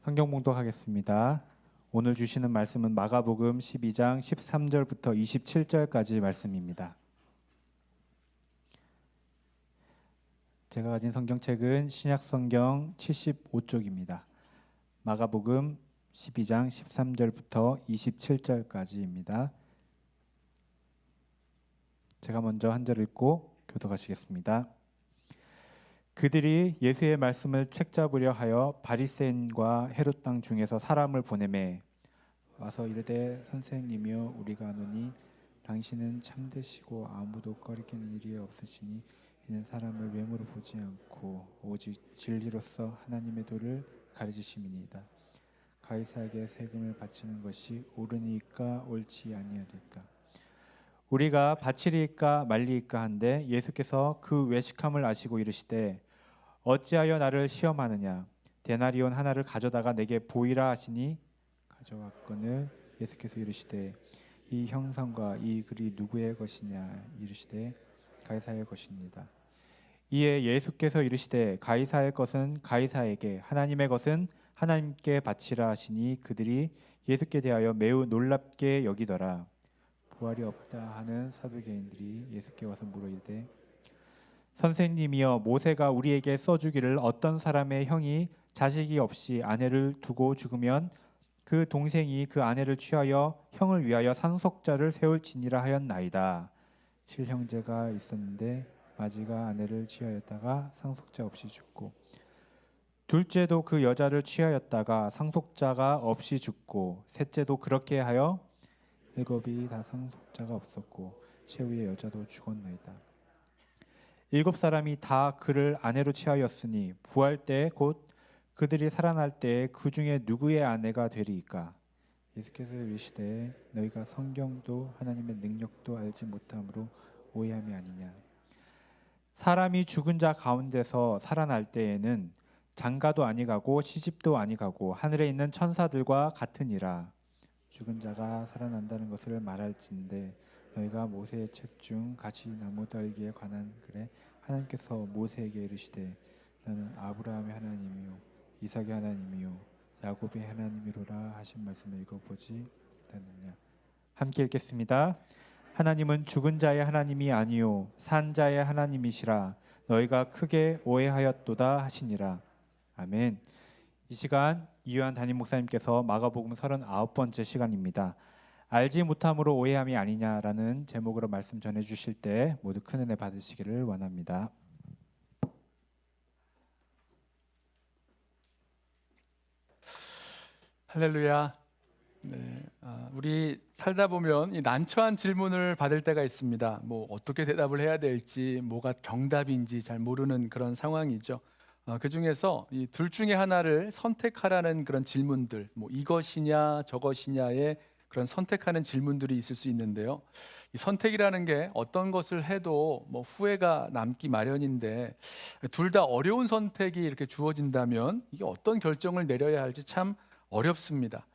성경 봉독하겠습니다. 오늘 주시는 말씀은 마가복음 12장 13절부터 27절까지 말씀입니다. 제가 가진 성경책은 신약성경 75쪽입니다. 마가복음 12장 13절부터 27절까지입니다. 제가 먼저 한 절 읽고 교독하시겠습니다. 그들이 예수의 말씀을 책잡으려 하여 바리새인과 헤롯 땅 중에서 사람을 보내매 와서 이르되 선생님이여 우리가 아노니 당신은 참되시고 아무도 꺼리끼는 일이 없으시니 이는 사람을 외모로 보지 않고 오직 진리로서 하나님의 도를 가르치심이니이다. 가이사에게 세금을 바치는 것이 옳으니까 옳지 아니하리까. 우리가 바치리이까 말리이까 한데 예수께서 그 외식함을 아시고 이르시되 어찌하여 나를 시험하느냐. 데나리온 하나를 가져다가 내게 보이라 하시니 가져왔거늘 예수께서 이르시되 이 형상과 이 글이 누구의 것이냐. 이르시되 가이사의 것입니다. 이에 예수께서 이르시되 가이사의 것은 가이사에게 하나님의 것은 하나님께 바치라 하시니 그들이 예수께 대하여 매우 놀랍게 여기더라. 부활이 없다 하는 사두개인들이 예수께 와서 물어 이르되 선생님이여 모세가 우리에게 써주기를 어떤 사람의 형이 자식이 없이 아내를 두고 죽으면 그 동생이 그 아내를 취하여 형을 위하여 상속자를 세울지니라 하였나이다. 7형제가 있었는데 마지가 아내를 취하였다가 상속자 없이 죽고 둘째도 그 여자를 취하였다가 상속자가 없이 죽고 셋째도 그렇게 하여 일곱이 다 상속자가 없었고 최후의 여자도 죽었나이다. 7사람이 다 그를 아내로 취하였으니 부활 때 곧 그들이 살아날 때에 그 중에 누구의 아내가 되리이까. 예수께서 이르시되 너희가 성경도 하나님의 능력도 알지 못함으로 오해함이 아니냐. 사람이 죽은 자 가운데서 살아날 때에는 장가도 아니가고 시집도 아니가고 하늘에 있는 천사들과 같으니라. 죽은 자가 살아난다는 것을 말할진대 너희가 모세의 책 중 가시 나무 달기에 관한 글에 하나님께서 모세에게 이르시되 나는 아브라함의 하나님이요 이삭의 하나님이요 야곱의 하나님이로라 하신 말씀을 읽어보지 않느냐. 함께 읽겠습니다. 하나님은 죽은 자의 하나님이 아니요 산 자의 하나님이시라 너희가 크게 오해하였도다 하시니라. 아멘. 이 시간 이유한 담임 목사님께서 마가복음 39번째 시간입니다. 알지 못함으로 오해함이 아니냐라는 제목으로 말씀 전해주실 때 모두 큰 은혜 받으시기를 원합니다. 할렐루야. 네, 우리 살다 보면 이 난처한 질문을 받을 때가 있습니다. 뭐 어떻게 대답을 해야 될지, 뭐가 정답인지 잘 모르는 그런 상황이죠. 그 중에서 이 둘 중에 하나를 선택하라는 그런 질문들, 뭐 이것이냐 저것이냐의 그런 선택하는 질문들이 있을 수 있는데요. 이 선택이라는 게 어떤 것을 해도 뭐 후회가 남기 마련인데 둘 다 어려운 선택이 이렇게 주어진다면 이게 어떤 결정을 내려야 할지 참 어렵습니다.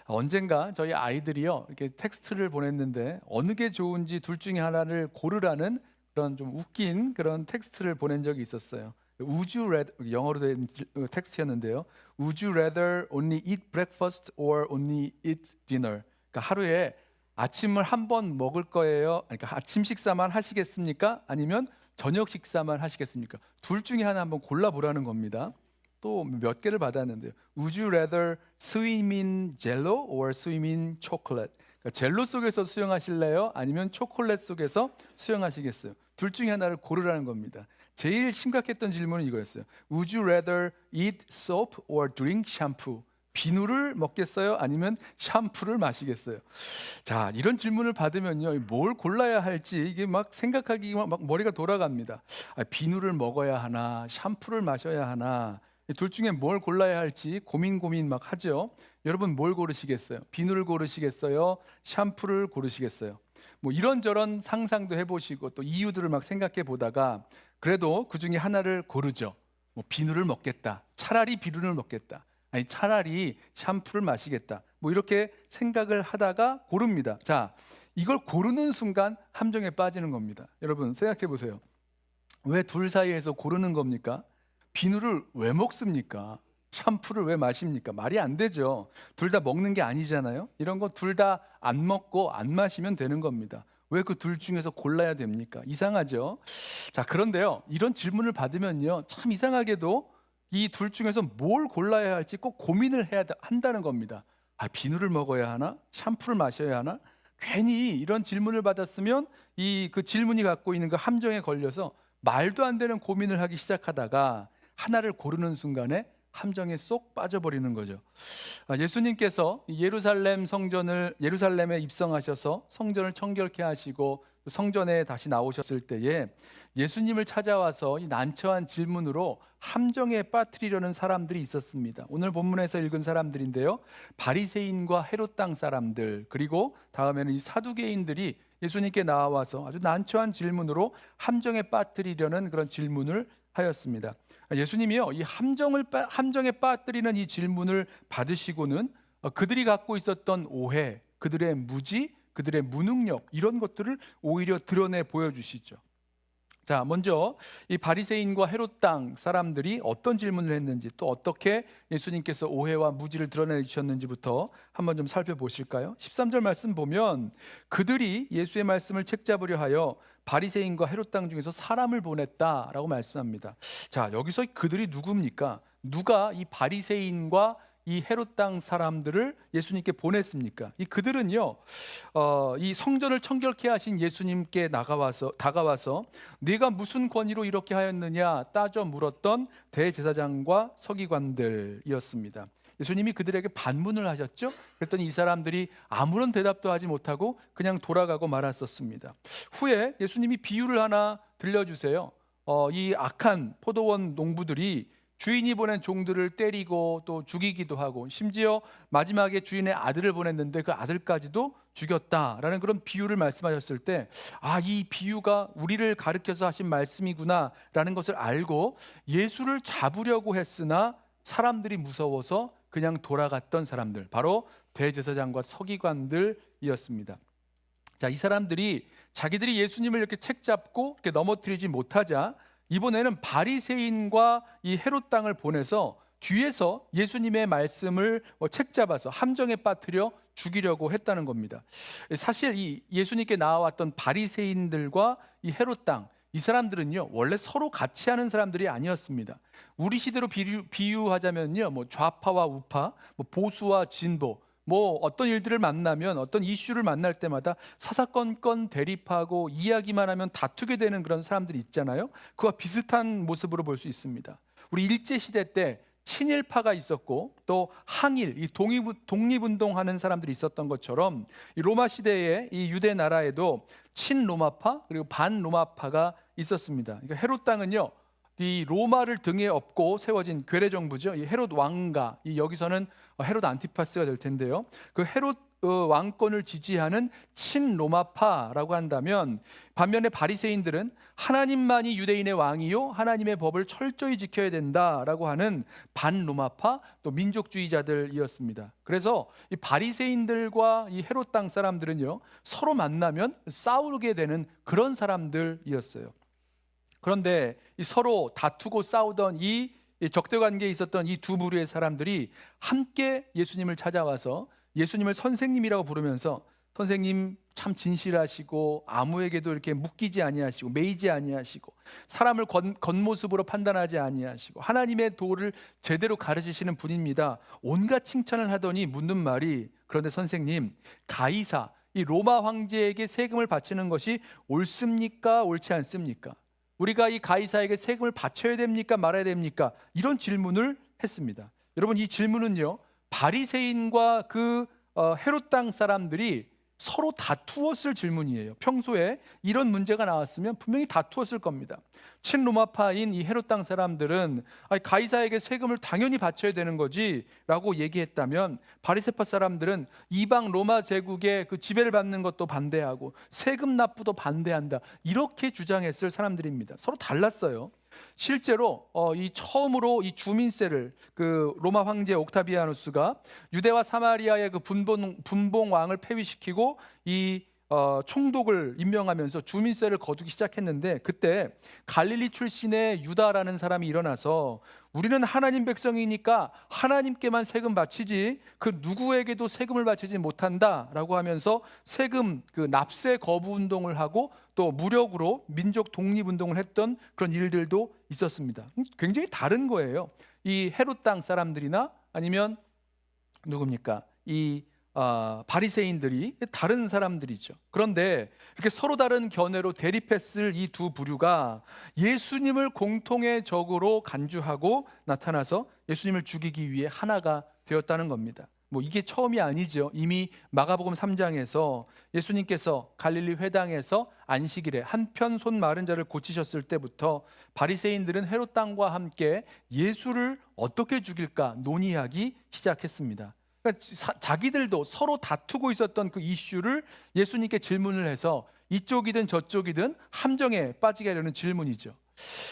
언젠가 저희 아이들이요 이렇게 텍스트를 보냈는데 어느 게 좋은지 둘 중에 하나를 고르라는 그런 좀 웃긴 그런 텍스트를 보낸 적이 있었어요. Would you rather, 영어로 된 텍스트였는데요. Would you rather only eat breakfast or only eat dinner? 그러니까 하루에 아침을 한 번 먹을 거예요. 그러니까 아침 식사만 하시겠습니까? 아니면 저녁 식사만 하시겠습니까? 둘 중에 하나 한번 골라보라는 겁니다. 또 몇 개를 받았는데요. Would you rather swim in jello or swim in chocolate? 그러니까 젤로 속에서 수영하실래요? 아니면 초콜릿 속에서 수영하시겠어요? 둘 중에 하나를 고르라는 겁니다. 제일 심각했던 질문은 이거였어요. Would you rather eat soap or drink shampoo? 비누를 먹겠어요? 아니면 샴푸를 마시겠어요? 자, 이런 질문을 받으면요, 뭘 골라야 할지 이게 막 생각하기 막 머리가 돌아갑니다. 비누를 먹어야 하나, 샴푸를 마셔야 하나, 둘 중에 뭘 골라야 할지 고민 막 하죠. 여러분 뭘 고르시겠어요? 비누를 고르시겠어요? 샴푸를 고르시겠어요? 뭐 이런저런 상상도 해보시고 또 이유들을 막 생각해 보다가 그래도 그 중에 하나를 고르죠. 뭐 비누를 먹겠다. 차라리 비누를 먹겠다. 아니 차라리 샴푸를 마시겠다. 뭐 이렇게 생각을 하다가 고릅니다. 자, 이걸 고르는 순간 함정에 빠지는 겁니다. 여러분 생각해 보세요. 왜 둘 사이에서 고르는 겁니까? 비누를 왜 먹습니까? 샴푸를 왜 마십니까? 말이 안 되죠. 둘 다 먹는 게 아니잖아요. 이런 거 둘 다 안 먹고 안 마시면 되는 겁니다. 왜 그 둘 중에서 골라야 됩니까? 이상하죠. 자, 그런데요. 이런 질문을 받으면요. 참 이상하게도 이 둘 중에서 뭘 골라야 할지 꼭 고민을 한다는 겁니다. 아, 비누를 먹어야 하나? 샴푸를 마셔야 하나? 괜히 이런 질문을 받았으면 이 그 질문이 갖고 있는 그 함정에 걸려서 말도 안 되는 고민을 하기 시작하다가 하나를 고르는 순간에 함정에 쏙 빠져버리는 거죠. 예수님께서 예루살렘에 입성하셔서 성전을 청결케 하시고 성전에 다시 나오셨을 때에 예수님을 찾아와서 이 난처한 질문으로 함정에 빠뜨리려는 사람들이 있었습니다. 오늘 본문에서 읽은 사람들인데요. 바리새인과 헤롯 땅 사람들, 그리고 다음에는 이 사두개인들이 예수님께 나와서 아주 난처한 질문으로 함정에 빠뜨리려는 그런 질문을 하였습니다. 예수님이요, 이 함정에 빠뜨리는 이 질문을 받으시고는 그들이 갖고 있었던 오해, 그들의 무지, 그들의 무능력, 이런 것들을 오히려 드러내 보여주시죠. 자, 먼저 이 바리새인과 헤롯 땅 사람들이 어떤 질문을 했는지, 또 어떻게 예수님께서 오해와 무지를 드러내 주셨는지부터 한번 좀 살펴보실까요? 13절 말씀 보면 그들이 예수의 말씀을 책잡으려 하여 바리새인과 헤롯 땅 중에서 사람을 보냈다라고 말씀합니다. 자, 여기서 그들이 누굽니까? 누가 이 바리새인과 이 헤롯 땅 사람들을 예수님께 보냈습니까? 이 그들은요, 이 성전을 청결케 하신 예수님께 다가와서 네가 무슨 권위로 이렇게 하였느냐 따져 물었던 대제사장과 서기관들이었습니다. 예수님이 그들에게 반문을 하셨죠. 그랬더니 이 사람들이 아무런 대답도 하지 못하고 그냥 돌아가고 말았었습니다. 후에 예수님이 비유를 하나 들려주세요. 이 악한 포도원 농부들이 주인이 보낸 종들을 때리고 또 죽이기도 하고, 심지어 마지막에 주인의 아들을 보냈는데 그 아들까지도 죽였다라는 그런 비유를 말씀하셨을 때, 아, 이 비유가 우리를 가르쳐서 하신 말씀이구나라는 것을 알고 예수를 잡으려고 했으나 사람들이 무서워서 그냥 돌아갔던 사람들, 바로 대제사장과 서기관들이었습니다. 자, 이 사람들이 자기들이 예수님을 이렇게 책잡고 이렇게 넘어뜨리지 못하자 이번에는 바리새인과 이 헤롯 땅을 보내서 뒤에서 예수님의 말씀을 책잡아서 함정에 빠뜨려 죽이려고 했다는 겁니다. 사실 이 예수님께 나와왔던 바리새인들과 이 헤롯 땅, 이 사람들은요, 원래 서로 같이 하는 사람들이 아니었습니다. 우리 시대로 비유하자면요, 뭐 좌파와 우파, 뭐 보수와 진보, 뭐 어떤 일들을 만나면, 어떤 이슈를 만날 때마다 사사건건 대립하고 이야기만 하면 다투게 되는 그런 사람들이 있잖아요. 그와 비슷한 모습으로 볼 수 있습니다. 우리 일제 시대 때 친일파가 있었고 또 항일, 이 독립운동하는 사람들이 있었던 것처럼 이 로마 시대의 이 유대 나라에도 친로마파 그리고 반로마파가 있었습니다. 그러니까 헤롯 땅은요, 이 로마를 등에 업고 세워진 괴뢰 정부죠. 이 헤롯 왕가, 이 여기서는 헤롯 안티파스가 될 텐데요. 그 헤롯 왕권을 지지하는 친로마파라고 한다면, 반면에 바리새인들은 하나님만이 유대인의 왕이요 하나님의 법을 철저히 지켜야 된다라고 하는 반로마파, 또 민족주의자들이었습니다. 그래서 이 바리새인들과 이 헤롯 땅 사람들은요, 서로 만나면 싸우게 되는 그런 사람들이었어요. 그런데 이 서로 다투고 싸우던 이 적대 관계에 있었던 이 두 부류의 사람들이 함께 예수님을 찾아와서 예수님을 선생님이라고 부르면서, 선생님 참 진실하시고 아무에게도 이렇게 묶이지 아니하시고 매이지 아니하시고 사람을 겉모습으로 판단하지 아니하시고 하나님의 도를 제대로 가르치시는 분입니다. 온갖 칭찬을 하더니 묻는 말이, 그런데 선생님, 가이사, 이 로마 황제에게 세금을 바치는 것이 옳습니까? 옳지 않습니까? 우리가 이 가이사에게 세금을 바쳐야 됩니까? 말아야 됩니까? 이런 질문을 했습니다. 여러분, 이 질문은요, 바리새인과 그 헤롯 땅 사람들이 서로 다투었을 질문이에요. 평소에 이런 문제가 나왔으면 분명히 다투었을 겁니다. 친로마파인 이 헤롯 땅 사람들은 가이사에게 세금을 당연히 바쳐야 되는 거지 라고 얘기했다면, 바리새파 사람들은 이방 로마 제국의 그 지배를 받는 것도 반대하고 세금 납부도 반대한다, 이렇게 주장했을 사람들입니다. 서로 달랐어요. 실제로 이 처음으로 이 주민세를 그 로마 황제 옥타비아누스가 유대와 사마리아의 그 분봉 왕을 폐위시키고 이 총독을 임명하면서 주민세를 거두기 시작했는데, 그때 갈릴리 출신의 유다라는 사람이 일어나서 우리는 하나님 백성이니까 하나님께만 세금 바치지 그 누구에게도 세금을 바치지 못한다라고 하면서 세금 납세 거부 운동을 하고 또 무력으로 민족 독립 운동을 했던 그런 일들도 있었습니다. 굉장히 다른 거예요. 이 헤롯 땅 사람들이나 아니면 누굽니까? 이 바리새인들이 다른 사람들이죠. 그런데 이렇게 서로 다른 견해로 대립했을 이 두 부류가 예수님을 공통의 적으로 간주하고 나타나서 예수님을 죽이기 위해 하나가 되었다는 겁니다. 뭐 이게 처음이 아니죠. 이미 마가복음 3장에서 예수님께서 갈릴리 회당에서 안식일에 한편 손 마른 자를 고치셨을 때부터 바리새인들은 헤롯 땅과 함께 예수를 어떻게 죽일까 논의하기 시작했습니다. 그러니까 자기들도 서로 다투고 있었던 그 이슈를 예수님께 질문을 해서 이쪽이든 저쪽이든 함정에 빠지게 하려는 질문이죠.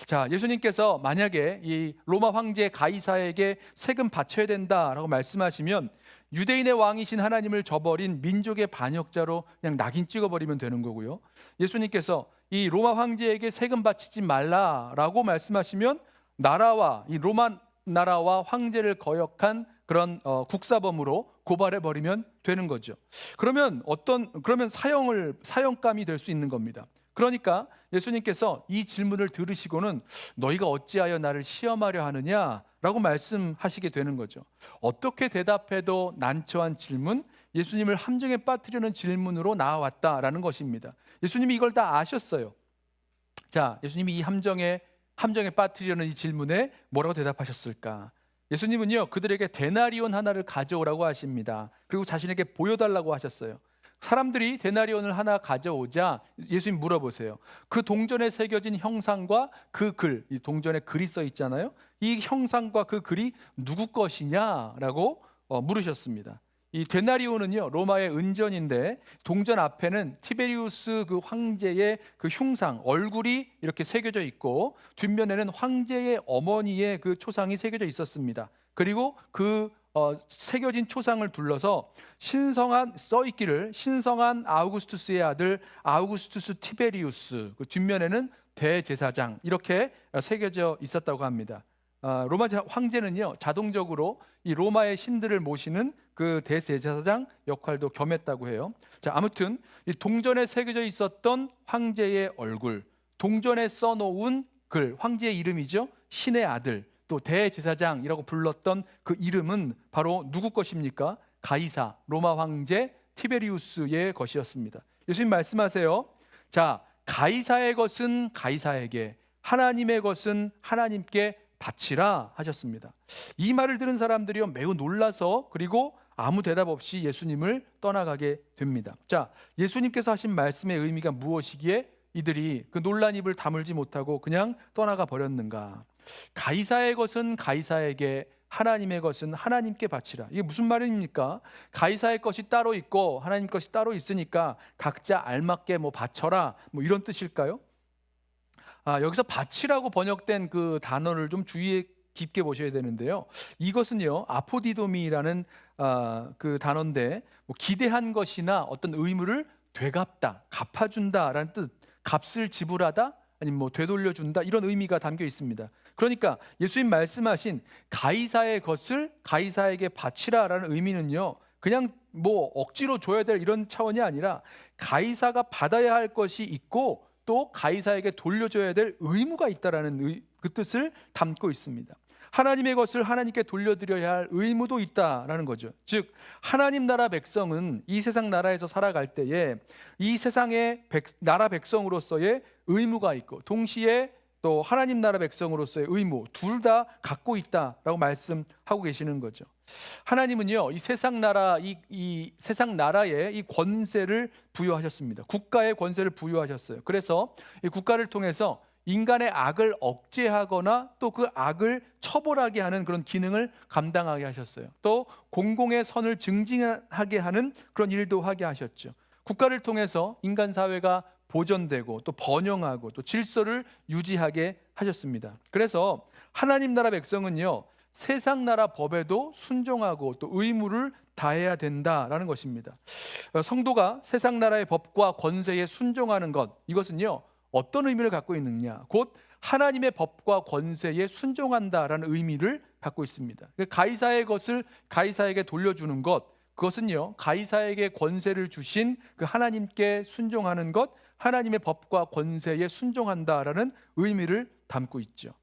자, 예수님께서 만약에 이 로마 황제 가이사에게 세금 바쳐야 된다라고 말씀하시면 유대인의 왕이신 하나님을 저버린 민족의 반역자로 그냥 낙인 찍어버리면 되는 거고요. 예수님께서 이 로마 황제에게 세금 바치지 말라라고 말씀하시면 나라와 이 로마 나라와 황제를 거역한 그런 국사범으로 고발해 버리면 되는 거죠. 그러면 사형감이 될 수 있는 겁니다. 그러니까 예수님께서 이 질문을 들으시고는 너희가 어찌하여 나를 시험하려 하느냐라고 말씀하시게 되는 거죠. 어떻게 대답해도 난처한 질문, 예수님을 함정에 빠뜨리는 질문으로 나와왔다라는 것입니다. 예수님이 이걸 다 아셨어요. 자, 예수님이 이 함정에 빠뜨리려는 이 질문에 뭐라고 대답하셨을까? 예수님은요, 그들에게 데나리온 하나를 가져오라고 하십니다. 그리고 자신에게 보여달라고 하셨어요. 사람들이 데나리온을 하나 가져오자 예수님 물어보세요. 그 동전에 새겨진 형상과 그 글, 이 동전에 글이 써 있잖아요. 이 형상과 그 글이 누구 것이냐라고 물으셨습니다. 이 데나리온은요, 로마의 은전인데 동전 앞에는 티베리우스 그 황제의 그 흉상, 얼굴이 이렇게 새겨져 있고 뒷면에는 황제의 어머니의 그 초상이 새겨져 있었습니다. 그리고 그 새겨진 초상을 둘러서 써 있기를 신성한 아우구스투스의 아들 아우구스투스 티베리우스, 그 뒷면에는 대제사장 이렇게 새겨져 있었다고 합니다. 로마 황제는요, 자동적으로 이 로마의 신들을 모시는 그 대제사장 역할도 겸했다고 해요. 자, 아무튼 이 동전에 새겨져 있었던 황제의 얼굴, 동전에 써놓은 글, 황제의 이름이죠. 신의 아들, 또 대제사장이라고 불렀던 그 이름은 바로 누구 것입니까? 가이사, 로마 황제 티베리우스의 것이었습니다. 예수님 말씀하세요. 자, 가이사의 것은 가이사에게, 하나님의 것은 하나님께 바치라 하셨습니다. 이 말을 들은 사람들이요, 매우 놀라서 그리고 아무 대답 없이 예수님을 떠나가게 됩니다. 자, 예수님께서 하신 말씀의 의미가 무엇이기에 이들이 그 놀란 입을 다물지 못하고 그냥 떠나가 버렸는가? 가이사의 것은 가이사에게, 하나님의 것은 하나님께 바치라. 이게 무슨 말입니까? 가이사의 것이 따로 있고 하나님 것이 따로 있으니까 각자 알맞게 바쳐라, 이런 뜻일까요? 여기서 바치라고 번역된 그 단어를 좀 주의 깊게 보셔야 되는데요. 이것은요, 아포디도미라는 그 단어인데 기대한 것이나 어떤 의무를 되갚다, 갚아준다라는 뜻, 값을 지불하다, 아니면 되돌려준다, 이런 의미가 담겨 있습니다. 그러니까 예수님 말씀하신 가이사의 것을 가이사에게 바치라라는 의미는요, 그냥 억지로 줘야 될 이런 차원이 아니라 가이사가 받아야 할 것이 있고 또 가이사에게 돌려줘야 될 의무가 있다라는 그 뜻을 담고 있습니다. 하나님의 것을 하나님께 돌려드려야 할 의무도 있다라는 거죠. 즉 하나님 나라 백성은 이 세상 나라에서 살아갈 때에 이 세상의 나라 백성으로서의 의무가 있고 동시에 또 하나님 나라 백성으로서의 의무, 둘 다 갖고 있다라고 말씀하고 계시는 거죠. 하나님은요, 이 세상 나라, 이 세상 나라에 이 권세를 부여하셨습니다. 국가의 권세를 부여하셨어요. 그래서 이 국가를 통해서 인간의 악을 억제하거나 또 그 악을 처벌하게 하는 그런 기능을 감당하게 하셨어요. 또 공공의 선을 증진하게 하는 그런 일도 하게 하셨죠. 국가를 통해서 인간 사회가 보존되고 또 번영하고 또 질서를 유지하게 하셨습니다. 그래서 하나님 나라 백성은요, 세상 나라 법에도 순종하고 또 의무를 다해야 된다라는 것입니다. 성도가 세상 나라의 법과 권세에 순종하는 것, 이것은요 어떤 의미를 갖고 있느냐, 곧 하나님의 법과 권세에 순종한다라는 의미를 갖고 있습니다. 가이사의 것을 가이사에게 돌려주는 것, 그것은요 가이사에게 권세를 주신 그 하나님께 순종하는 것, 하나님의 법과 권세에 순종한다라는 의미를 담고 있죠.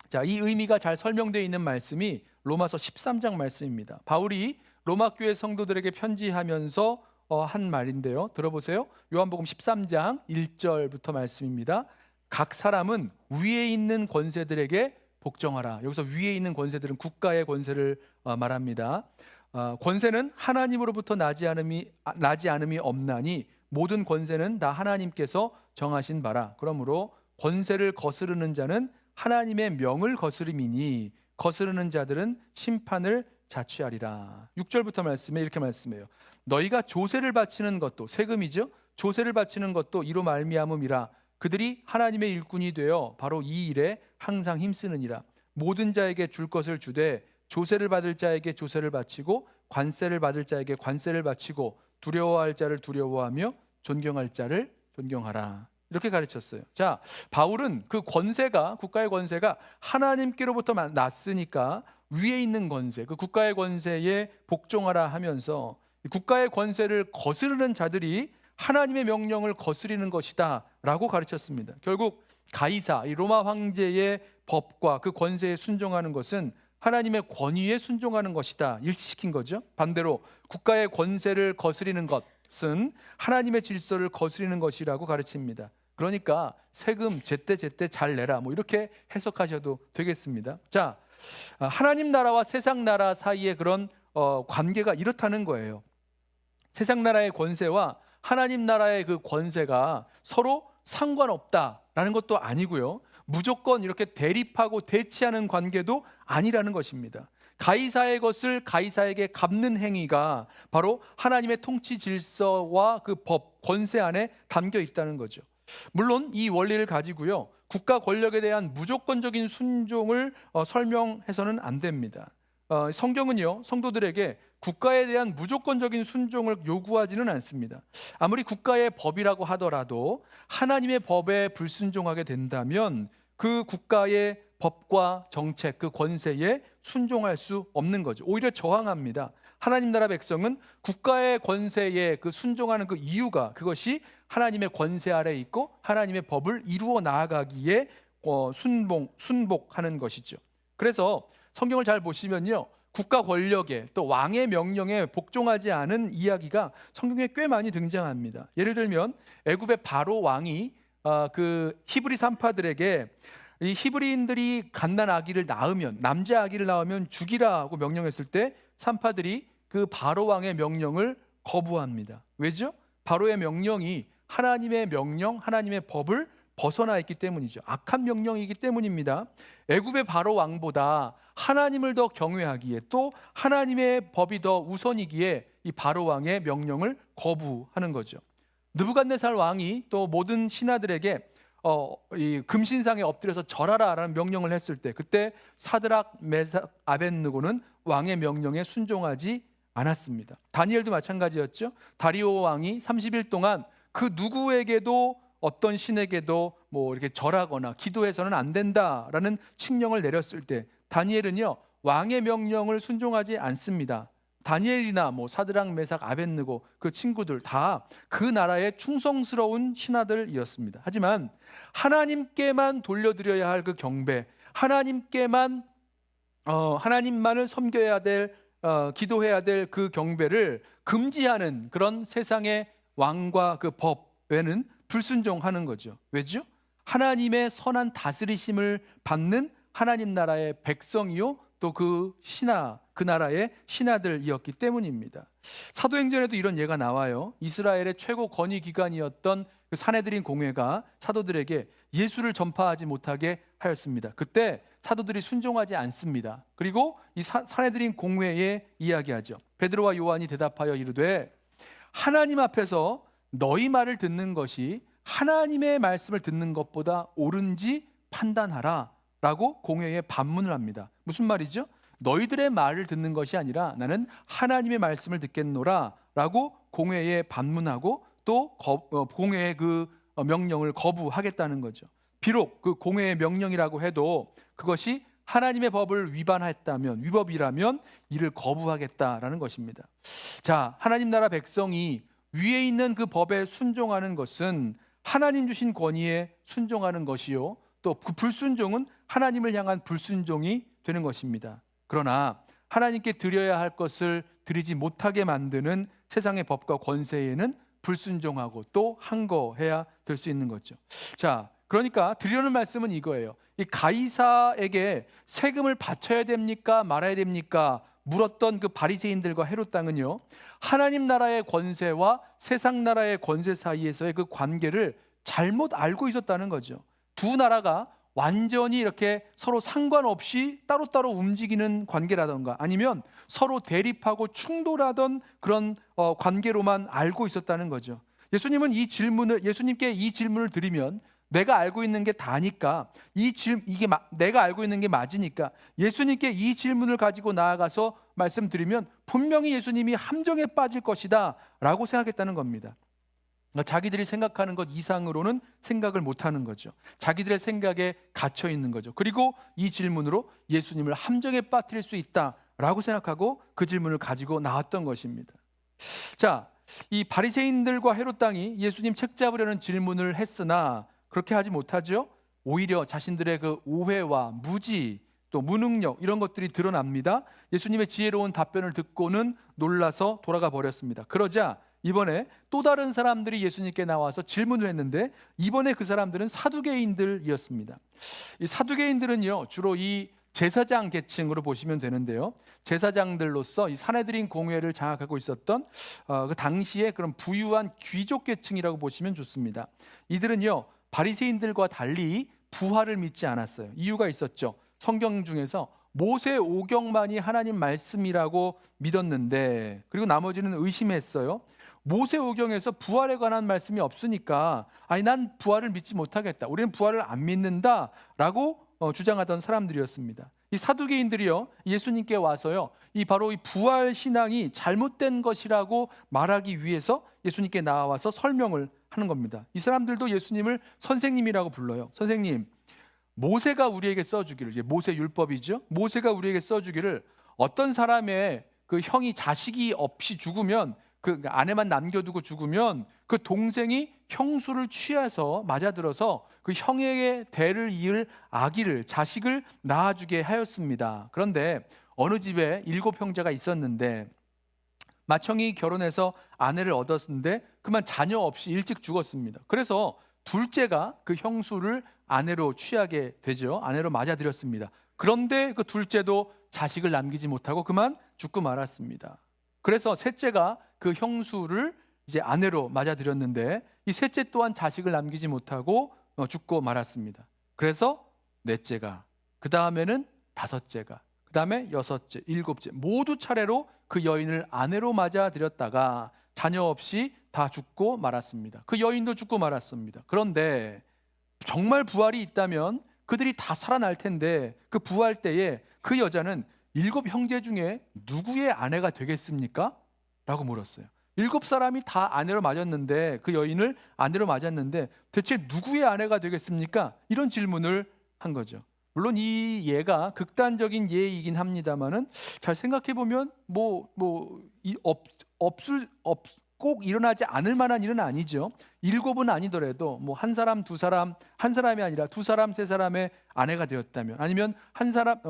자, 이 의미가 잘 설명되어 있는 말씀이 로마서 13장 말씀입니다. 바울이 로마 교회 성도들에게 편지하면서 한 말인데요. 들어보세요. 요한복음 13장 1절부터 말씀입니다. 각 사람은 위에 있는 권세들에게 복종하라. 여기서 위에 있는 권세들은 국가의 권세를 말합니다. 권세는 하나님으로부터 나지 않음이 없나니 모든 권세는 다 하나님께서 정하신 바라. 그러므로 권세를 거스르는 자는 하나님의 명을 거스름이니 거스르는 자들은 심판을 자취하리라. 6절부터 말씀에 이렇게 말씀해요. 너희가 조세를 바치는 것도, 세금이죠, 조세를 바치는 것도 이로 말미암음이라. 그들이 하나님의 일꾼이 되어 바로 이 일에 항상 힘쓰느니라. 모든 자에게 줄 것을 주되 조세를 받을 자에게 조세를 바치고 관세를 받을 자에게 관세를 바치고 두려워할 자를 두려워하며 존경할 자를 존경하라. 이렇게 가르쳤어요. 자, 바울은 그 권세가, 국가의 권세가 하나님께로부터 났으니까 위에 있는 권세, 그 국가의 권세에 복종하라 하면서 국가의 권세를 거스르는 자들이 하나님의 명령을 거스리는 것이다 라고 가르쳤습니다. 결국 가이사, 이 로마 황제의 법과 그 권세에 순종하는 것은 하나님의 권위에 순종하는 것이다 일치시킨 거죠. 반대로 국가의 권세를 거스리는 것은 하나님의 질서를 거스리는 것이라고 가르칩니다. 그러니까 세금 제때 잘 내라, 뭐 이렇게 해석하셔도 되겠습니다. 자, 하나님 나라와 세상 나라 사이의 그런 관계가 이렇다는 거예요. 세상 나라의 권세와 하나님 나라의 그 권세가 서로 상관없다라는 것도 아니고요, 무조건 이렇게 대립하고 대치하는 관계도 아니라는 것입니다. 가이사의 것을 가이사에게 갚는 행위가 바로 하나님의 통치 질서와 그 법, 권세 안에 담겨 있다는 거죠. 물론 이 원리를 가지고요 국가 권력에 대한 무조건적인 순종을 설명해서는 안 됩니다. 성경은요 성도들에게 국가에 대한 무조건적인 순종을 요구하지는 않습니다. 아무리 국가의 법이라고 하더라도 하나님의 법에 불순종하게 된다면 그 국가의 법과 정책, 그 권세에 순종할 수 없는 거죠. 오히려 저항합니다. 하나님 나라 백성은 국가의 권세에 그 순종하는 그 이유가, 그것이 하나님의 권세 아래에 있고 하나님의 법을 이루어 나아가기에 순복하는 것이죠. 그래서 성경을 잘 보시면요 국가 권력에 또 왕의 명령에 복종하지 않은 이야기가 성경에 꽤 많이 등장합니다. 예를 들면 애굽의 바로 왕이 그 히브리 산파들에게 이 히브리인들이 갓난 아기를 낳으면, 남자 아기를 낳으면 죽이라고 명령했을 때 산파들이 그 바로 왕의 명령을 거부합니다. 왜죠? 바로의 명령이 하나님의 명령, 하나님의 법을 벗어나 있기 때문이죠. 악한 명령이기 때문입니다. 애굽의 바로 왕보다 하나님을 더 경외하기에, 또 하나님의 법이 더 우선이기에 이 바로 왕의 명령을 거부하는 거죠. 느부갓네살 왕이 또 모든 신하들에게 이 금신상에 엎드려서 절하라라는 명령을 했을 때, 그때 사드락, 메삭, 아벳느고는 왕의 명령에 순종하지 않았습니다. 다니엘도 마찬가지였죠. 다리오 왕이 30일 동안 그 누구에게도, 어떤 신에게도 뭐 이렇게 절하거나 기도해서는 안 된다라는 칙령을 내렸을 때 다니엘은요 왕의 명령을 순종하지 않습니다. 다니엘이나 뭐 사드락, 메삭, 아벳느고 그 친구들 다 그 나라의 충성스러운 신하들이었습니다. 하지만 하나님께만 돌려드려야 할 그 경배, 하나님께만 하나님만을 섬겨야 될, 기도해야 될 그 경배를 금지하는 그런 세상의 왕과 그 법에는 불순종하는 거죠. 왜죠? 하나님의 선한 다스리심을 받는 하나님 나라의 백성이요 또 그 신하, 그 나라의 신하들이었기 때문입니다. 사도행전에도 이런 예가 나와요. 이스라엘의 최고 권위기관이었던 그 산헤드린 공회가 사도들에게 예수를 전파하지 못하게 하였습니다. 그때 사도들이 순종하지 않습니다. 그리고 이 산헤드린 공회에 이야기하죠. 베드로와 요한이 대답하여 이르되 하나님 앞에서 너희 말을 듣는 것이 하나님의 말씀을 듣는 것보다 옳은지 판단하라 라고 공회에 반문을 합니다. 무슨 말이죠? 너희들의 말을 듣는 것이 아니라 나는 하나님의 말씀을 듣겠노라라고 공회에 반문하고 또 공회의 그 명령을 거부하겠다는 거죠. 비록 그 공회의 명령이라고 해도 그것이 하나님의 법을 위법이라면 이를 거부하겠다라는 것입니다. 자, 하나님 나라 백성이 위에 있는 그 법에 순종하는 것은 하나님 주신 권위에 순종하는 것이요, 또 그 불순종은 하나님을 향한 불순종이 되는 것입니다. 그러나 하나님께 드려야 할 것을 드리지 못하게 만드는 세상의 법과 권세에는 불순종하고 또 항거해야 될 수 있는 거죠. 자, 그러니까 드리려는 말씀은 이거예요. 이 가이사에게 세금을 바쳐야 됩니까? 말아야 됩니까? 물었던 그 바리새인들과 헤롯 당은요, 하나님 나라의 권세와 세상 나라의 권세 사이에서의 그 관계를 잘못 알고 있었다는 거죠. 두 나라가 완전히 이렇게 서로 상관없이 따로따로 움직이는 관계라던가 아니면 서로 대립하고 충돌하던 그런 관계로만 알고 있었다는 거죠. 예수님께 이 질문을 드리면 내가 알고 있는 게 다니까 내가 알고 있는 게 맞으니까 예수님께 이 질문을 가지고 나아가서 말씀드리면 분명히 예수님이 함정에 빠질 것이다 라고 생각했다는 겁니다. 자기들이 생각하는 것 이상으로는 생각을 못하는 거죠. 자기들의 생각에 갇혀 있는 거죠. 그리고 이 질문으로 예수님을 함정에 빠뜨릴 수 있다라고 생각하고 그 질문을 가지고 나왔던 것입니다. 자, 이 바리새인들과 헤롯 당이 예수님 책 잡으려는 질문을 했으나 그렇게 하지 못하죠. 오히려 자신들의 그 오해와 무지 또 무능력 이런 것들이 드러납니다. 예수님의 지혜로운 답변을 듣고는 놀라서 돌아가 버렸습니다. 그러자 이번에 또 다른 사람들이 예수님께 나와서 질문을 했는데 이번에 그 사람들은 사두개인들이었습니다. 이 사두개인들은요, 주로 이 제사장 계층으로 보시면 되는데요, 제사장들로서 이 산헤드린 공회를 장악하고 있었던 그 당시에 그런 부유한 귀족 계층이라고 보시면 좋습니다. 이들은요, 바리새인들과 달리 부활을 믿지 않았어요. 이유가 있었죠. 성경 중에서 모세 오경만이 하나님 말씀이라고 믿었는데, 그리고 나머지는 의심했어요. 모세 오경에서 부활에 관한 말씀이 없으니까 난 부활을 믿지 못하겠다, 우리는 부활을 안 믿는다라고 주장하던 사람들이었습니다. 이 사두개인들이요, 예수님께 와서요, 바로 이 부활 신앙이 잘못된 것이라고 말하기 위해서 예수님께 나와서 설명을 하는 겁니다. 이 사람들도 예수님을 선생님이라고 불러요. 선생님, 모세가 우리에게 써주기를, 이게 모세 율법이죠. 모세가 우리에게 써주기를 어떤 사람의 그 형이 자식이 없이 죽으면, 그 아내만 남겨두고 죽으면 그 동생이 형수를 취해서 맞아들어서 그 형에게 대를 이을 아기를, 자식을 낳아주게 하였습니다. 그런데 어느 집에 7 형제가 있었는데 맏형이 결혼해서 아내를 얻었는데 그만 자녀 없이 일찍 죽었습니다. 그래서 둘째가 그 형수를 아내로 취하게 되죠. 아내로 맞아들였습니다. 그런데 그 둘째도 자식을 남기지 못하고 그만 죽고 말았습니다. 그래서 셋째가 그 형수를 이제 아내로 맞아들였는데 이 셋째 또한 자식을 남기지 못하고 죽고 말았습니다. 그래서 넷째가, 그 다음에는 다섯째가, 그 다음에 여섯째, 일곱째 모두 차례로 그 여인을 아내로 맞아들였다가 자녀 없이 다 죽고 말았습니다. 그 여인도 죽고 말았습니다. 그런데 정말 부활이 있다면 그들이 다 살아날 텐데 그 부활 때에 그 여자는 7 형제 중에 누구의 아내가 되겠습니까? 라고 물었어요. 7사람이 다 아내로 맞았는데, 그 여인을 아내로 맞았는데 대체 누구의 아내가 되겠습니까? 이런 질문을 한 거죠. 물론 이 예가 극단적인 예이긴 합니다만은 잘 생각해 보면 꼭 일어나지 않을 만한 일은 아니죠. 7은 아니더라도 한 사람, 두 사람, 한 사람이 아니라 2 사람, 3 사람의 아내가 되었다면, 아니면 2 사람,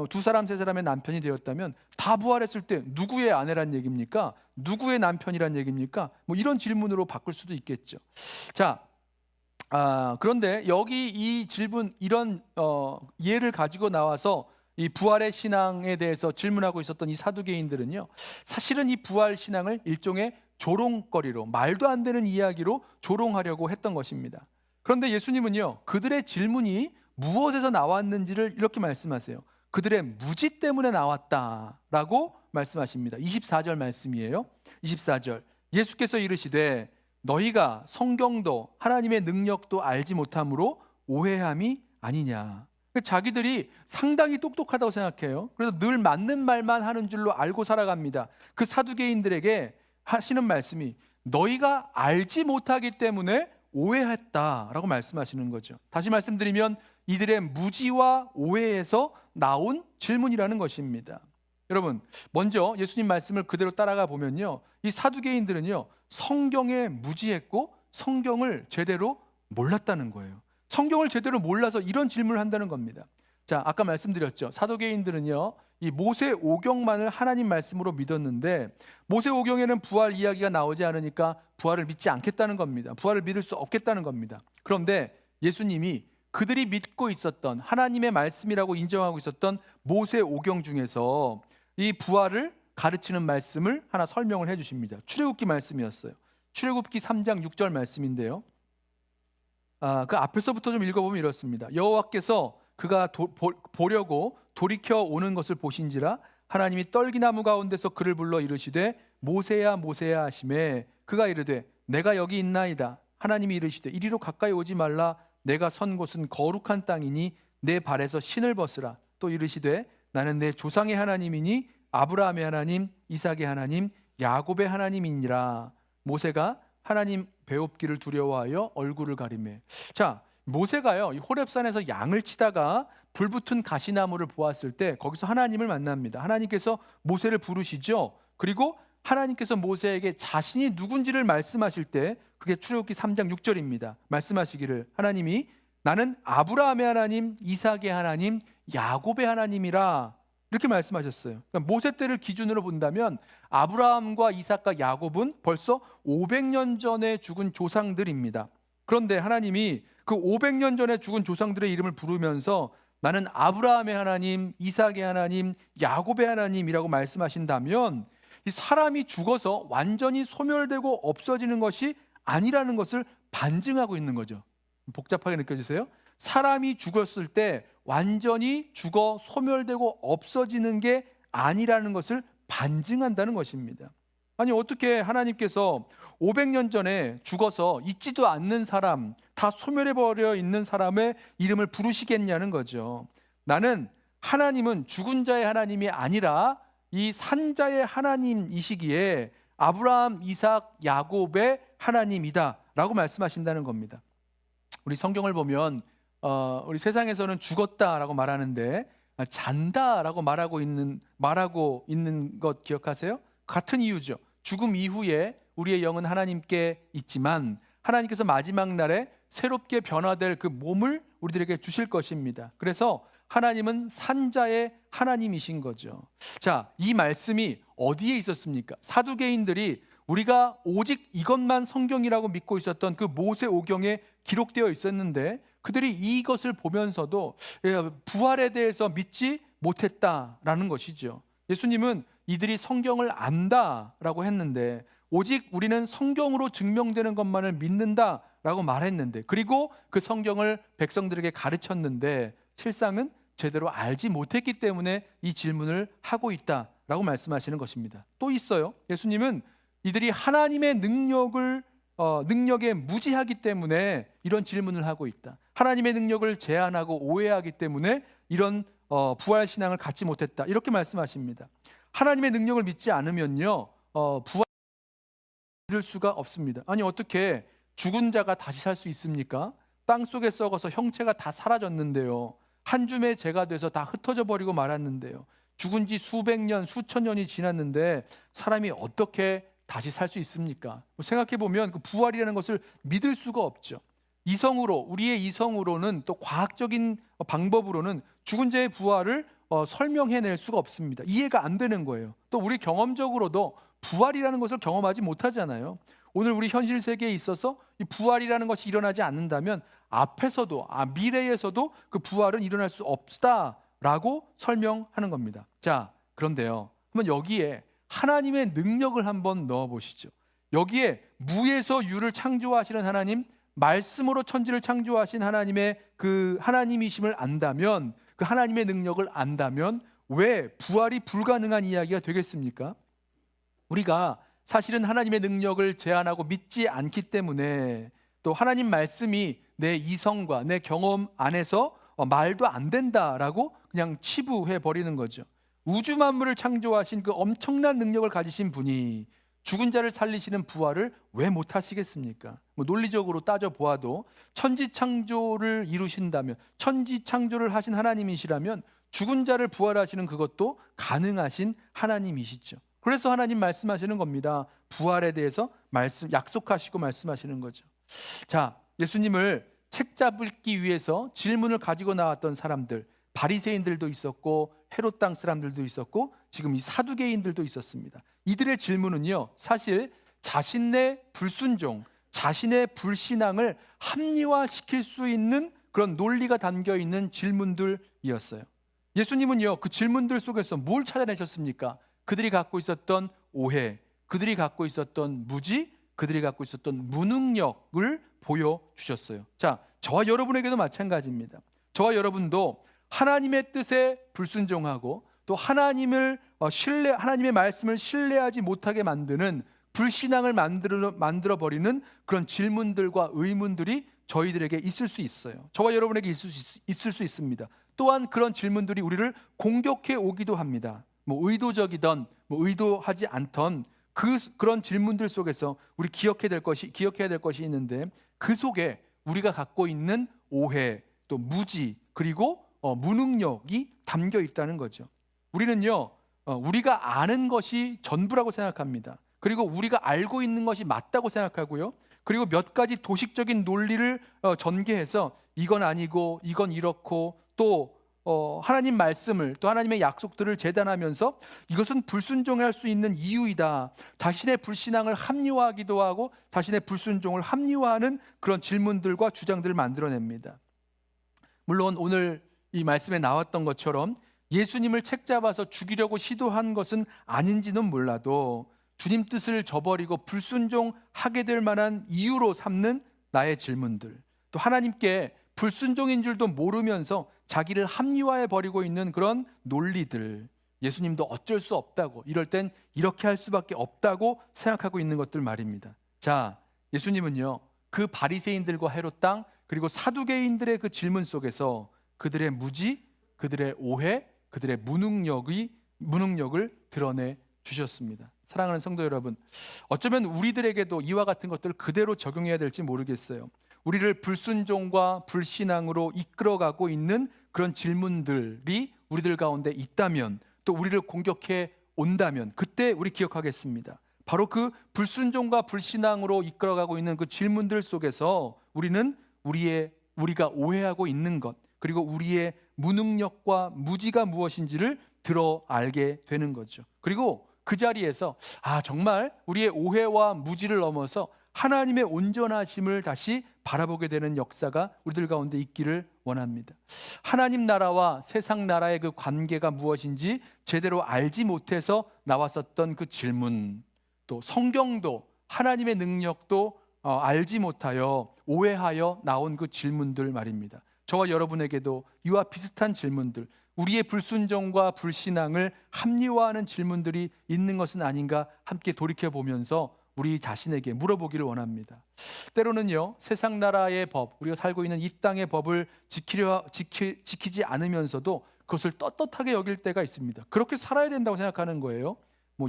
3 사람의 남편이 되었다면 다 부활했을 때 누구의 아내란 얘기입니까? 누구의 남편이란 얘기입니까? 이런 질문으로 바꿀 수도 있겠죠. 자, 그런데 여기 이 질문, 이런 예를 가지고 나와서 이 부활의 신앙에 대해서 질문하고 있었던 이 사두개인들은요, 사실은 이 부활 신앙을 일종의 조롱거리로, 말도 안 되는 이야기로 조롱하려고 했던 것입니다. 그런데 예수님은요, 그들의 질문이 무엇에서 나왔는지를 이렇게 말씀하세요. 그들의 무지 때문에 나왔다라고 말씀하십니다. 24절 말씀이에요. 24절, 예수께서 이르시되 너희가 성경도 하나님의 능력도 알지 못함으로 오해함이 아니냐. 자기들이 상당히 똑똑하다고 생각해요. 그래서 늘 맞는 말만 하는 줄로 알고 살아갑니다. 그 사두개인들에게 하시는 말씀이 너희가 알지 못하기 때문에 오해했다라고 말씀하시는 거죠. 다시 말씀드리면 이들의 무지와 오해에서 나온 질문이라는 것입니다. 여러분, 먼저 예수님 말씀을 그대로 따라가 보면요, 이 사두개인들은요 성경에 무지했고 성경을 제대로 몰랐다는 거예요. 성경을 제대로 몰라서 이런 질문을 한다는 겁니다. 자, 아까 말씀드렸죠. 사도개인들은요, 이 모세 오경만을 하나님 말씀으로 믿었는데 모세 오경에는 부활 이야기가 나오지 않으니까 부활을 믿지 않겠다는 겁니다. 부활을 믿을 수 없겠다는 겁니다. 그런데 예수님이 그들이 믿고 있었던 하나님의 말씀이라고 인정하고 있었던 모세 오경 중에서 이 부활을 가르치는 말씀을 하나 설명을 해주십니다. 출애굽기 말씀이었어요. 출애굽기 3장 6절 말씀인데요. 그 앞에서부터 좀 읽어보면 이렇습니다. 여호와께서 그가 보려고 돌이켜 오는 것을 보신지라 하나님이 떨기나무 가운데서 그를 불러 이르시되 모세야 모세야 하시매 그가 이르되 내가 여기 있나이다. 하나님이 이르시되 이리로 가까이 오지 말라. 내가 선 곳은 거룩한 땅이니 내 발에서 신을 벗으라. 또 이르시되 나는 내 조상의 하나님이니 아브라함의 하나님, 이삭의 하나님, 야곱의 하나님이니라. 모세가 하나님 배웁기를 두려워하여 얼굴을 가리매. 자, 모세가요 이 호렙산에서 양을 치다가 불붙은 가시나무를 보았을 때 거기서 하나님을 만납니다. 하나님께서 모세를 부르시죠. 그리고 하나님께서 모세에게 자신이 누군지를 말씀하실 때 그게 출애굽기 3장 6절입니다. 말씀하시기를 하나님이 나는 아브라함의 하나님, 이삭의 하나님, 야곱의 하나님이라 이렇게 말씀하셨어요. 그러니까 모세 때를 기준으로 본다면 아브라함과 이삭과 야곱은 벌써 500년 전에 죽은 조상들입니다. 그런데 하나님이 그 500년 전에 죽은 조상들의 이름을 부르면서 나는 아브라함의 하나님, 이삭의 하나님, 야곱의 하나님이라고 말씀하신다면 이 사람이 죽어서 완전히 소멸되고 없어지는 것이 아니라는 것을 반증하고 있는 거죠. 복잡하게 느껴지세요? 사람이 죽었을 때 완전히 죽어 소멸되고 없어지는 게 아니라는 것을 반증한다는 것입니다. 아니 어떻게 하나님께서 500년 전에 죽어서 있지도 않는 사람, 다 소멸해버려 있는 사람의 이름을 부르시겠냐는 거죠. 하나님은 죽은 자의 하나님이 아니라 이 산자의 하나님이시기에 아브라함, 이삭, 야곱의 하나님이다 라고 말씀하신다는 겁니다. 우리 성경을 보면 우리 세상에서는 죽었다라고 말하는데 잔다라고 말하고 있는 것 기억하세요? 같은 이유죠. 죽음 이후에 우리의 영은 하나님께 있지만 하나님께서 마지막 날에 새롭게 변화될 그 몸을 우리들에게 주실 것입니다. 그래서 하나님은 산자의 하나님이신 거죠. 자, 이 말씀이 어디에 있었습니까? 사두개인들이 우리가 오직 이것만 성경이라고 믿고 있었던 그 모세 오경에 기록되어 있었는데 그들이 이것을 보면서도 부활에 대해서 믿지 못했다라는 것이죠. 예수님은 이들이 성경을 안다라고 했는데 오직 우리는 성경으로 증명되는 것만을 믿는다라고 말했는데 그리고 그 성경을 백성들에게 가르쳤는데 실상은 제대로 알지 못했기 때문에 이 질문을 하고 있다라고 말씀하시는 것입니다. 또 있어요. 예수님은 이들이 하나님의 능력에 무지하기 때문에 이런 질문을 하고 있다. 하나님의 능력을 제한하고 오해하기 때문에 이런 부활 신앙을 갖지 못했다. 이렇게 말씀하십니다. 하나님의 능력을 믿지 않으면요 부활을 믿을 수가 없습니다. 아니 어떻게 죽은 자가 다시 살 수 있습니까? 땅 속에 썩어서 형체가 다 사라졌는데요. 한 줌의 재가 돼서 다 흩어져 버리고 말았는데요. 죽은 지 수백 년, 수천 년이 지났는데 사람이 어떻게 다시 살 수 있습니까? 생각해 보면 그 부활이라는 것을 믿을 수가 없죠. 우리의 이성으로는 또 과학적인 방법으로는 죽은 자의 부활을 설명해낼 수가 없습니다. 이해가 안 되는 거예요. 또 우리 경험적으로도 부활이라는 것을 경험하지 못하잖아요. 오늘 우리 현실 세계에 있어서 이 부활이라는 것이 일어나지 않는다면 미래에서도 그 부활은 일어날 수 없다라고 설명하는 겁니다. 자, 그런데요. 한번 여기에 하나님의 능력을 한번 넣어 보시죠. 여기에 무에서 유를 창조하시는 하나님, 말씀으로 천지를 창조하신 하나님의 그 하나님이심을 안다면, 그 하나님의 능력을 안다면 왜 부활이 불가능한 이야기가 되겠습니까? 우리가 사실은 하나님의 능력을 제한하고 믿지 않기 때문에 또 하나님 말씀이 내 이성과 내 경험 안에서 말도 안 된다라고 그냥 치부해 버리는 거죠. 우주 만물을 창조하신 그 엄청난 능력을 가지신 분이 죽은 자를 살리시는 부활을 왜 못하시겠습니까? 뭐 논리적으로 따져 보아도 천지 창조를 이루신다면, 천지 창조를 하신 하나님이시라면 죽은 자를 부활하시는 그것도 가능하신 하나님이시죠. 그래서 하나님 말씀하시는 겁니다. 부활에 대해서 약속하시고 말씀하시는 거죠. 자, 예수님을 책 잡기 위해서 질문을 가지고 나왔던 사람들, 바리새인들도 있었고 헤롯 땅 사람들도 있었고 지금 이 사두개인들도 있었습니다. 이들의 질문은요, 사실 자신의 불순종, 자신의 불신앙을 합리화시킬 수 있는 그런 논리가 담겨 있는 질문들이었어요. 예수님은요, 그 질문들 속에서 뭘 찾아내셨습니까? 그들이 갖고 있었던 오해, 그들이 갖고 있었던 무지, 그들이 갖고 있었던 무능력을 보여주셨어요. 자, 저와 여러분에게도 마찬가지입니다. 저와 여러분도 하나님의 뜻에 불순종하고 또 하나님의 말씀을 신뢰하지 못하게 만드는 불신앙을 만들어 버리는 그런 질문들과 의문들이 저희들에게 있을 수 있어요. 저와 여러분에게 있을 수 있습니다. 또한 그런 질문들이 우리를 공격해 오기도 합니다. 뭐 의도적이던 뭐 의도하지 않던 그런 질문들 속에서 우리 기억해야 될 것이 있는데, 그 속에 우리가 갖고 있는 오해, 또 무지, 그리고 무능력이 담겨 있다는 거죠. 우리는요, 우리가 아는 것이 전부라고 생각합니다. 그리고 우리가 알고 있는 것이 맞다고 생각하고요. 그리고 몇 가지 도식적인 논리를 전개해서 이건 아니고 이건 이렇고 또 하나님 말씀을, 또 하나님의 약속들을 재단하면서 이것은 불순종할 수 있는 이유이다, 자신의 불신앙을 합리화하기도 하고 자신의 불순종을 합리화하는 그런 질문들과 주장들을 만들어냅니다. 물론 오늘 이 말씀에 나왔던 것처럼 예수님을 책잡아서 죽이려고 시도한 것은 아닌지는 몰라도 주님 뜻을 저버리고 불순종하게 될 만한 이유로 삼는 나의 질문들, 또 하나님께 불순종인 줄도 모르면서 자기를 합리화해 버리고 있는 그런 논리들, 예수님도 어쩔 수 없다고, 이럴 땐 이렇게 할 수밖에 없다고 생각하고 있는 것들 말입니다. 자, 예수님은요, 그 바리새인들과 헤롯 땅 그리고 사두개인들의 그 질문 속에서 그들의 무지, 그들의 오해, 그들의 무능력을 드러내 주셨습니다. 사랑하는 성도 여러분, 어쩌면 우리들에게도 이와 같은 것들을 그대로 적용해야 될지 모르겠어요. 우리를 불순종과 불신앙으로 이끌어가고 있는 그런 질문들이 우리들 가운데 있다면, 또 우리를 공격해 온다면 그때 우리 기억하겠습니다. 바로 그 불순종과 불신앙으로 이끌어가고 있는 그 질문들 속에서 우리는 우리가 오해하고 있는 것, 그리고 우리의 무능력과 무지가 무엇인지를 들어 알게 되는 거죠. 그리고 그 자리에서 정말 우리의 오해와 무지를 넘어서 하나님의 온전하심을 다시 바라보게 되는 역사가 우리들 가운데 있기를 원합니다. 하나님 나라와 세상 나라의 그 관계가 무엇인지 제대로 알지 못해서 나왔었던 그 질문, 또 성경도 하나님의 능력도 알지 못하여 오해하여 나온 그 질문들 말입니다. 저와 여러분에게도 이와 비슷한 질문들, 우리의 불순종과 불신앙을 합리화하는 질문들이 있는 것은 아닌가 함께 돌이켜보면서 우리 자신에게 물어보기를 원합니다. 때로는요, 세상 나라의 법, 우리가 살고 있는 이 땅의 법을 지키지 않으면서도 그것을 떳떳하게 여길 때가 있습니다. 그렇게 살아야 된다고 생각하는 거예요.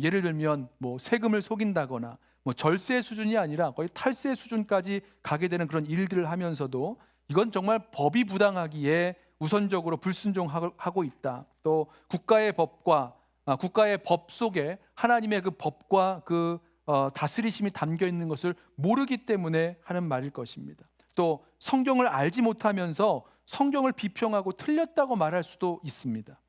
예를 들면 세금을 속인다거나 절세 수준이 아니라 거의 탈세 수준까지 가게 되는 그런 일들을 하면서도 이건 정말 법이 부당하기에 우선적으로 불순종하고 있다. 또 국가의 법 속에 하나님의 그 법과 그 다스리심이 담겨 있는 것을 모르기 때문에 하는 말일 것입니다. 또 성경을 알지 못하면서 성경을 비평하고 틀렸다고 말할 수도 있습니다.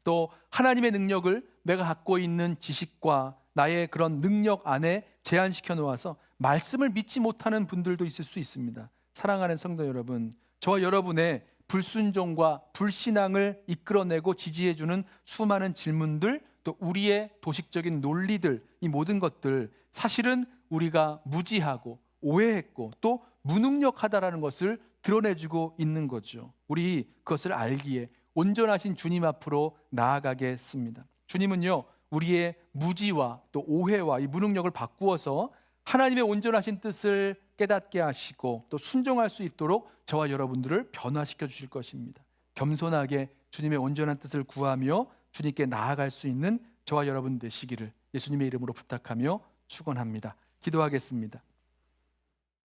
또 하나님의 능력을 내가 갖고 있는 지식과 나의 그런 능력 안에 제한시켜 놓아서 말씀을 믿지 못하는 분들도 있을 수 있습니다. 사랑하는 성도 여러분, 저와 여러분의 불순종과 불신앙을 이끌어내고 지지해주는 수많은 질문들, 또 우리의 도식적인 논리들, 이 모든 것들 사실은 우리가 무지하고 오해했고 또 무능력하다라는 것을 드러내주고 있는 거죠. 우리 그것을 알기에 온전하신 주님 앞으로 나아가겠습니다. 주님은요, 우리의 무지와 또 오해와 이 무능력을 바꾸어서 하나님의 온전하신 뜻을 깨닫게 하시고 또 순종할 수 있도록 저와 여러분들을 변화시켜 주실 것입니다. 겸손하게 주님의 온전한 뜻을 구하며 주님께 나아갈 수 있는 저와 여러분 되시기를 예수님의 이름으로 부탁하며 축원합니다. 기도하겠습니다.